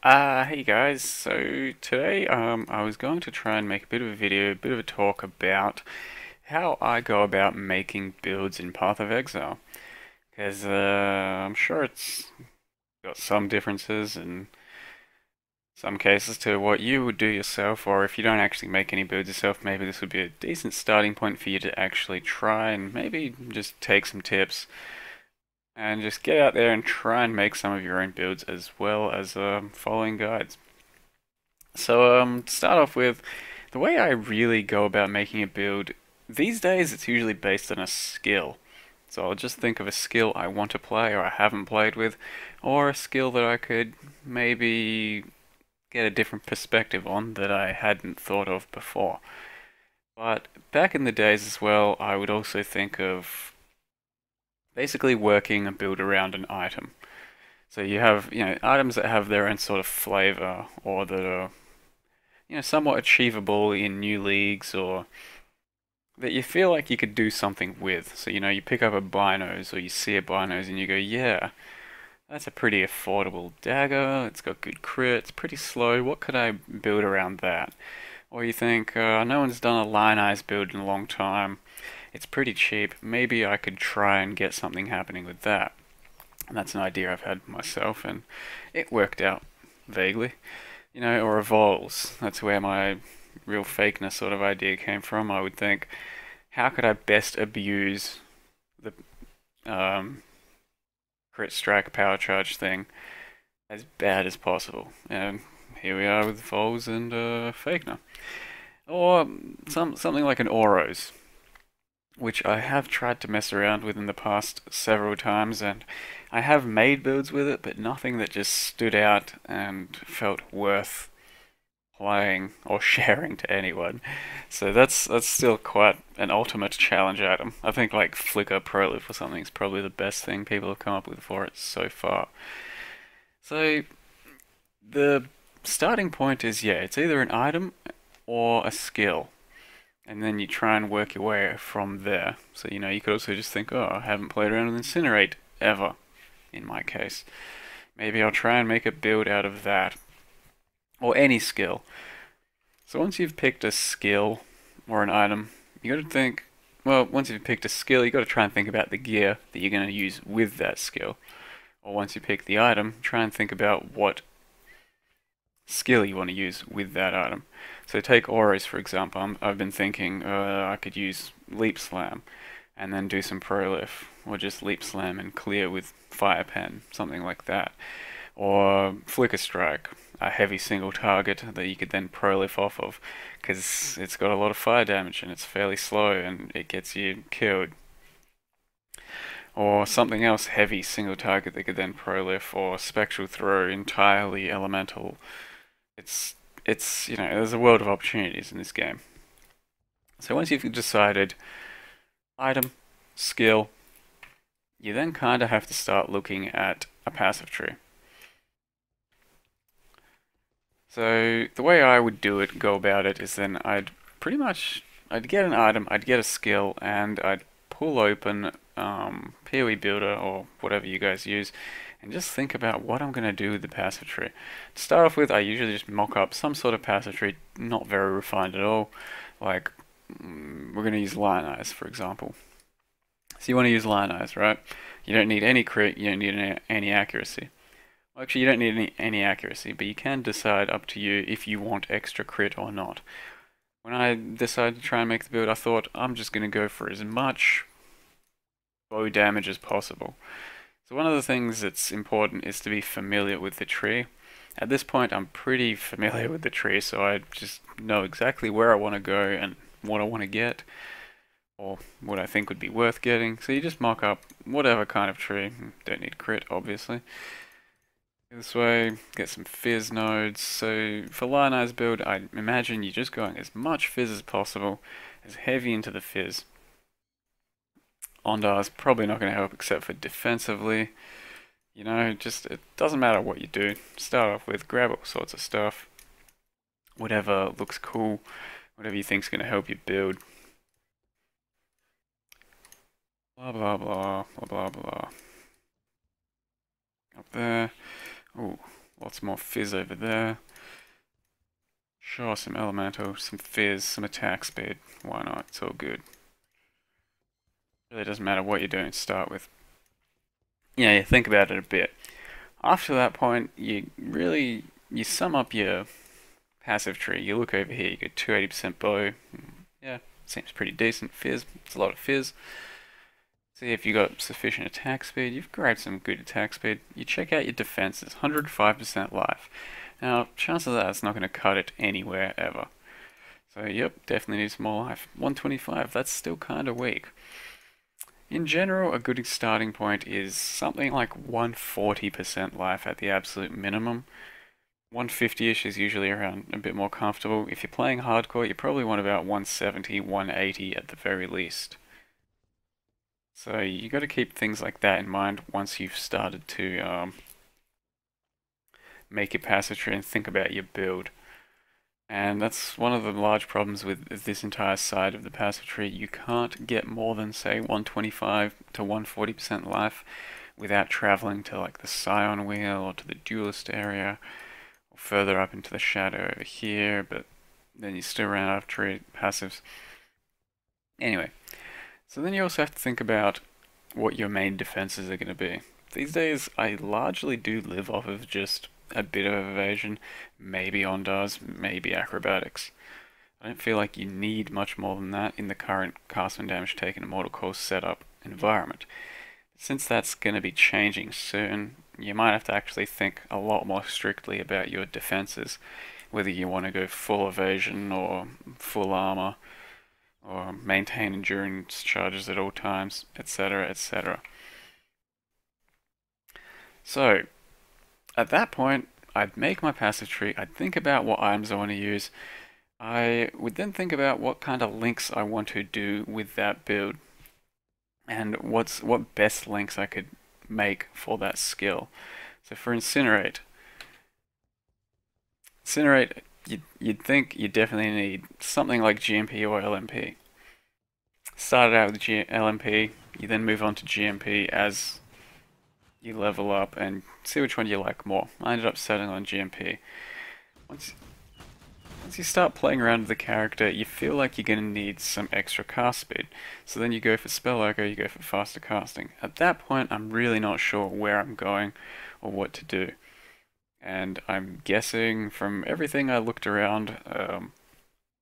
Hey guys, so today I was going to try and make a bit of a video, a bit of a talk about how I go about making builds in Path of Exile. Because I'm sure it's got some differences in some cases to what you would do yourself, or if you don't actually make any builds yourself, maybe this would be a decent starting point for you to actually try and maybe just take some tips and just get out there and try and make some of your own builds as well as following guides. So, to start off with, the way I really go about making a build, these days it's usually based on a skill. So I'll just think of a skill I want to play or I haven't played with, or a skill that I could maybe get a different perspective on that I hadn't thought of before. But back in the days as well, I would also think of basically working a build around an item. So you have, items that have their own sort of flavor or that are somewhat achievable in new leagues or that you feel like you could do something with. So, you pick up a Binos or you see a Binos and you go, yeah, that's a pretty affordable dagger, it's got good crit, it's pretty slow, what could I build around that? Or you think, no one's done a Lion-Eyes build in a long time, it's pretty cheap, maybe I could try and get something happening with that. And that's an idea I've had myself and it worked out vaguely. Or evolves. That's where my real fakeness sort of idea came from. I would think, how could I best abuse the crit strike power charge thing as bad as possible? And here we are with Vols and Fakener. Or something like an Oros, which I have tried to mess around with in the past several times, and I have made builds with it, but nothing that just stood out and felt worth playing or sharing to anyone. So that's still quite an ultimate challenge item. I think like Flicker Prolif or something is probably the best thing people have come up with for it so far. So the starting point is, yeah, it's either an item or a skill. And then you try and work your way from there. So, you could also just think, oh, I haven't played around with Incinerate ever, in my case. Maybe I'll try and make a build out of that. Or any skill. So once you've picked a skill or an item, you got to think, well, once you've picked a skill, you got to try and think about the gear that you're going to use with that skill. Or once you pick the item, try and think about what skill you want to use with that item. So take Auras for example. I've been thinking I could use Leap Slam and then do some Prolif, or just Leap Slam and clear with Fire Pen, something like that. Or Flicker Strike, a heavy single target that you could then Prolif off of, because it's got a lot of fire damage and it's fairly slow and it gets you killed. Or something else heavy single target that could then Prolif, or Spectral Throw, entirely elemental. It's there's a world of opportunities in this game. So once you've decided item, skill, you then kind of have to start looking at a passive tree. So the way I would go about it is then I'd get an item, I'd get a skill, and I'd pull open PoE Builder or whatever you guys use, and just think about what I'm going to do with the passive tree. To start off with, I usually just mock up some sort of passive tree, not very refined at all. Like, we're going to use Lion-Eyes, for example. So you want to use Lion-Eyes, right? You don't need any crit, you don't need any accuracy. Well, actually, you don't need any accuracy, but you can decide up to you if you want extra crit or not. When I decided to try and make the build, I thought, I'm just going to go for as much bow damage as possible. So one of the things that's important is to be familiar with the tree. At this point I'm pretty familiar with the tree, so I just know exactly where I want to go and what I want to get, or what I think would be worth getting. So you just mock up whatever kind of tree. Don't need crit, obviously. This way, get some fizz nodes. So for Lion-Eyes build, I imagine you're just going as much fizz as possible, as heavy into the fizz. Ondar's probably not going to help except for defensively. Just it doesn't matter what you do. Start off with, grab all sorts of stuff. Whatever looks cool, whatever you think's going to help you build. Blah blah blah, blah blah blah. Up there. Ooh, Lots more fizz over there. Sure, some elemental, some fizz, some attack speed. Why not? It's all good. Really doesn't matter what you're doing to start with. Yeah, you think about it a bit. After that point, you sum up your passive tree. You look over here, you get 280% bow. Yeah, seems pretty decent. Fizz, it's a lot of fizz. See if you got sufficient attack speed. You've grabbed some good attack speed. You check out your defenses, 105% life. Now, chances are it's not going to cut it anywhere ever. So, yep, definitely needs more life. 125, that's still kind of weak. In general, a good starting point is something like 140% life at the absolute minimum. 150-ish is usually around a bit more comfortable. If you're playing hardcore, you probably want about 170, 180 at the very least. So you got to keep things like that in mind once you've started to make your passive tree and think about your build. And that's one of the large problems with this entire side of the passive tree. You can't get more than, say, 125 to 140% life without traveling to like the Scion wheel or to the duelist area or further up into the shadow over here, but then you still run out of tree passives. Anyway, so then you also have to think about what your main defenses are going to be. These days, I largely do live off of just a bit of evasion, maybe Ondars, maybe acrobatics. I don't feel like you need much more than that in the current cast and damage taken Immortal Core setup environment. Since that's going to be changing soon, you might have to actually think a lot more strictly about your defenses, whether you want to go full evasion or full armor, or maintain endurance charges at all times, etc., etc. So, at that point, I'd make my passive tree, I'd think about what items I want to use, I would then think about what kind of links I want to do with that build, and what best links I could make for that skill. So for Incinerate, you'd think you definitely need something like GMP or LMP. Started out with LMP, you then move on to GMP as you level up and see which one you like more. I ended up settling on GMP. Once you start playing around with the character, you feel like you're going to need some extra cast speed. So then you go for Spell Echo, you go for faster casting. At that point, I'm really not sure where I'm going or what to do. And I'm guessing from everything I looked around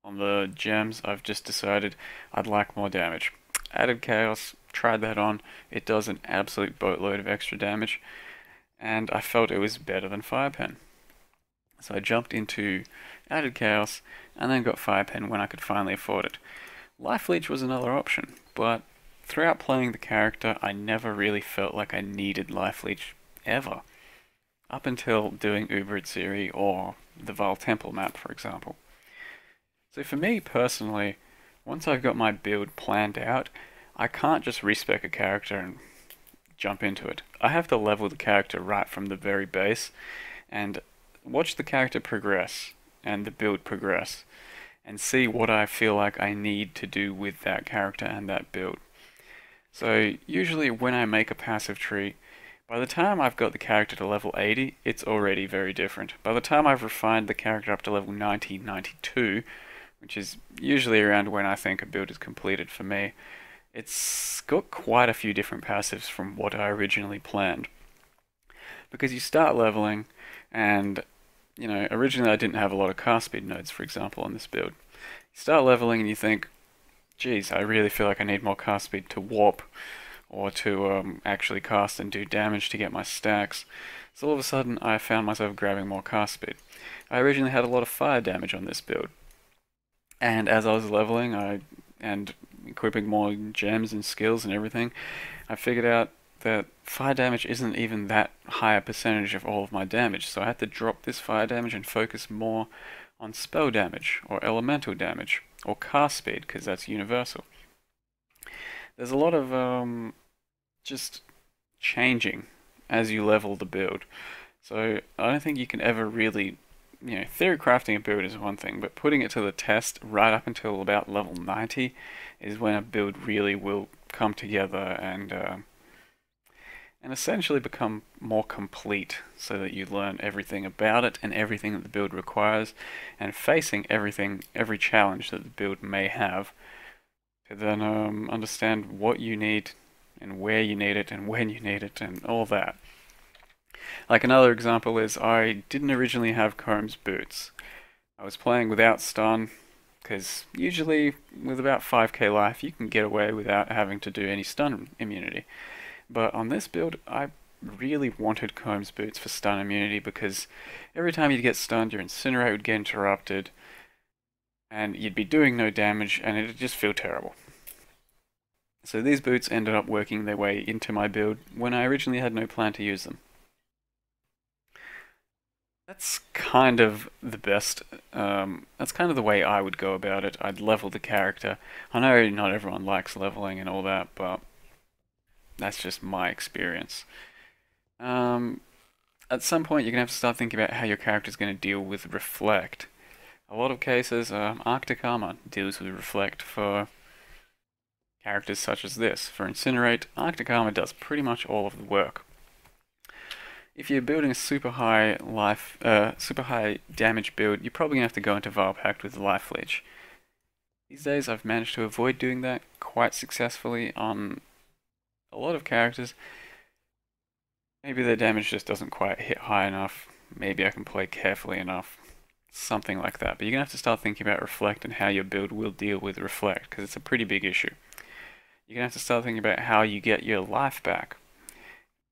on the gems, I've just decided I'd like more damage. Added Chaos, tried that on, it does an absolute boatload of extra damage, and I felt it was better than Fire Pen. So I jumped into Added Chaos, and then got Fire Pen when I could finally afford it. Life Leech was another option, but throughout playing the character, I never really felt like I needed Life Leech, ever. Up until doing Uber Itziri or the Val Temple map, for example. So for me personally, once I've got my build planned out, I can't just respec a character and jump into it. I have to level the character right from the very base and watch the character progress and the build progress and see what I feel like I need to do with that character and that build. So usually when I make a passive tree, by the time I've got the character to level 80, it's already very different. By the time I've refined the character up to level 90, 92, which is usually around when I think a build is completed for me, it's got quite a few different passives from what I originally planned. Because you start leveling, and, you know, originally I didn't have a lot of cast speed nodes, for example, on this build. You start leveling and you think, geez, I really feel like I need more cast speed to warp, or to actually cast and do damage to get my stacks. So all of a sudden I found myself grabbing more cast speed. I originally had a lot of fire damage on this build. And as I was leveling and equipping more gems and skills and everything, I figured out that fire damage isn't even that high a percentage of all of my damage, so I had to drop this fire damage and focus more on spell damage, or elemental damage, or cast speed, because that's universal. There's a lot of just changing as you level the build, so I don't think you can ever really, you know, theory crafting a build is one thing, but putting it to the test right up until about level 90 is when a build really will come together and and essentially become more complete so that you learn everything about it and everything that the build requires, and facing every challenge that the build may have, to then understand what you need and where you need it and when you need it and all that. Like another example is I didn't originally have Combs boots. I was playing without stun because usually with about 5k life you can get away without having to do any stun immunity. But on this build I really wanted Combs boots for stun immunity because every time you'd get stunned your incinerate would get interrupted and you'd be doing no damage and it'd just feel terrible. So these boots ended up working their way into my build when I originally had no plan to use them. That's kind of the best, that's kind of the way I would go about it. I'd level the character. I know not everyone likes leveling and all that, but that's just my experience. At some point you're going to have to start thinking about how your character's going to deal with Reflect. A lot of cases, Arctic Armor deals with Reflect for characters such as this. For Incinerate, Arctic Armor does pretty much all of the work. If you're building a super high damage build, you're probably going to have to go into Vile Pact with Life Leech. These days I've managed to avoid doing that quite successfully on a lot of characters. Maybe their damage just doesn't quite hit high enough. Maybe I can play carefully enough. Something like that. But you're going to have to start thinking about Reflect and how your build will deal with Reflect, because it's a pretty big issue. You're going to have to start thinking about how you get your life back.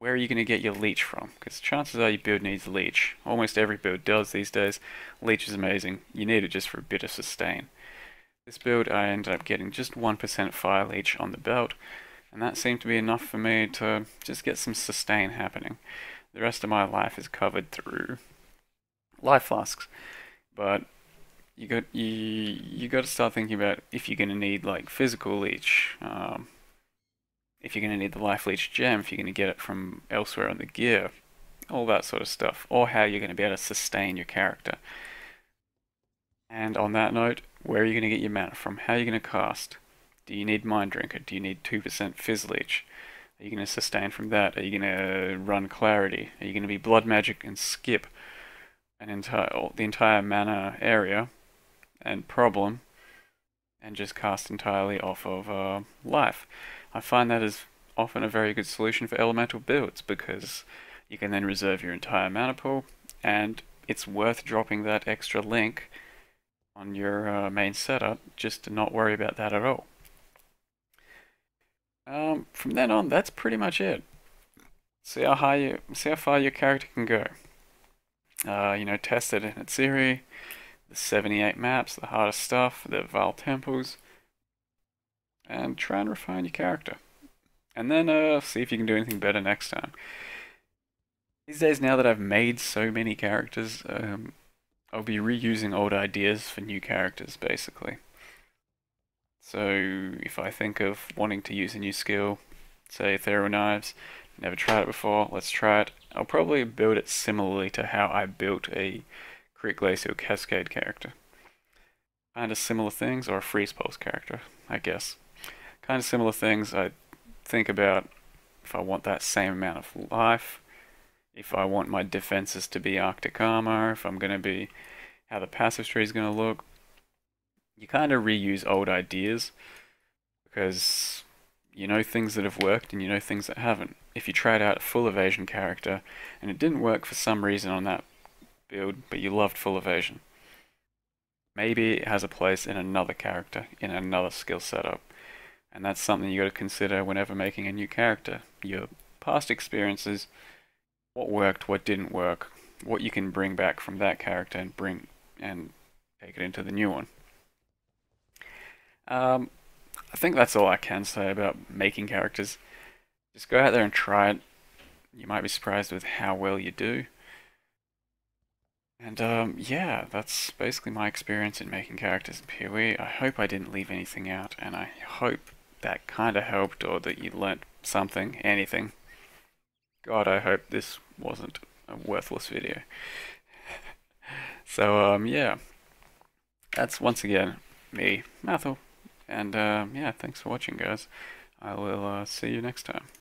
Where are you going to get your leech from? Because chances are your build needs leech. Almost every build does these days. Leech is amazing. You need it just for a bit of sustain. This build I ended up getting just 1% fire leech on the belt, and that seemed to be enough for me to just get some sustain happening. The rest of my life is covered through life flasks. But you got to start thinking about if you're going to need like physical leech, if you're going to need the life leech gem, if you're going to get it from elsewhere on the gear, all that sort of stuff, or how you're going to be able to sustain your character. And on that note, where are you going to get your mana from? How are you going to cast? Do you need Mind Drinker? Do you need 2% Fizz Leech? Are you going to sustain from that? Are you going to run Clarity? Are you going to be Blood Magic and skip the entire mana area and problem and just cast entirely off of life? I find that is often a very good solution for elemental builds because you can then reserve your entire mana pool and it's worth dropping that extra link on your main setup just to not worry about that at all. From then on, that's pretty much it. See how far your character can go. Test it in its theory, the 78 maps, the hardest stuff, the Vile Temples, and try and refine your character. And then see if you can do anything better next time. These days, now that I've made so many characters, I'll be reusing old ideas for new characters, basically. So if I think of wanting to use a new skill, say Ethereal Knives, never tried it before, let's try it. I'll probably build it similarly to how I built a Crit Glacial Cascade character. Kind of similar things, or a Freeze Pulse character, I guess. Kind of similar things I think about if I want that same amount of life, if I want my defenses to be Arctic Armor, if I'm going to be how the passive tree is going to look. You kind of reuse old ideas because you know things that have worked and you know things that haven't. If you tried out a full evasion character and it didn't work for some reason on that build, but you loved full evasion, maybe it has a place in another character, in another skill setup. And that's something you got to consider whenever making a new character. Your past experiences, what worked, what didn't work, what you can bring back from that character and take it into the new one. I think that's all I can say about making characters. Just go out there and try it. You might be surprised with how well you do. And yeah, that's basically my experience in making characters in PoE. I hope I didn't leave anything out, and I hope that kind of helped or that you learnt something, anything. God, I hope this wasn't a worthless video. So yeah, that's once again me, Mathel. And yeah, thanks for watching, guys. I will see you next time.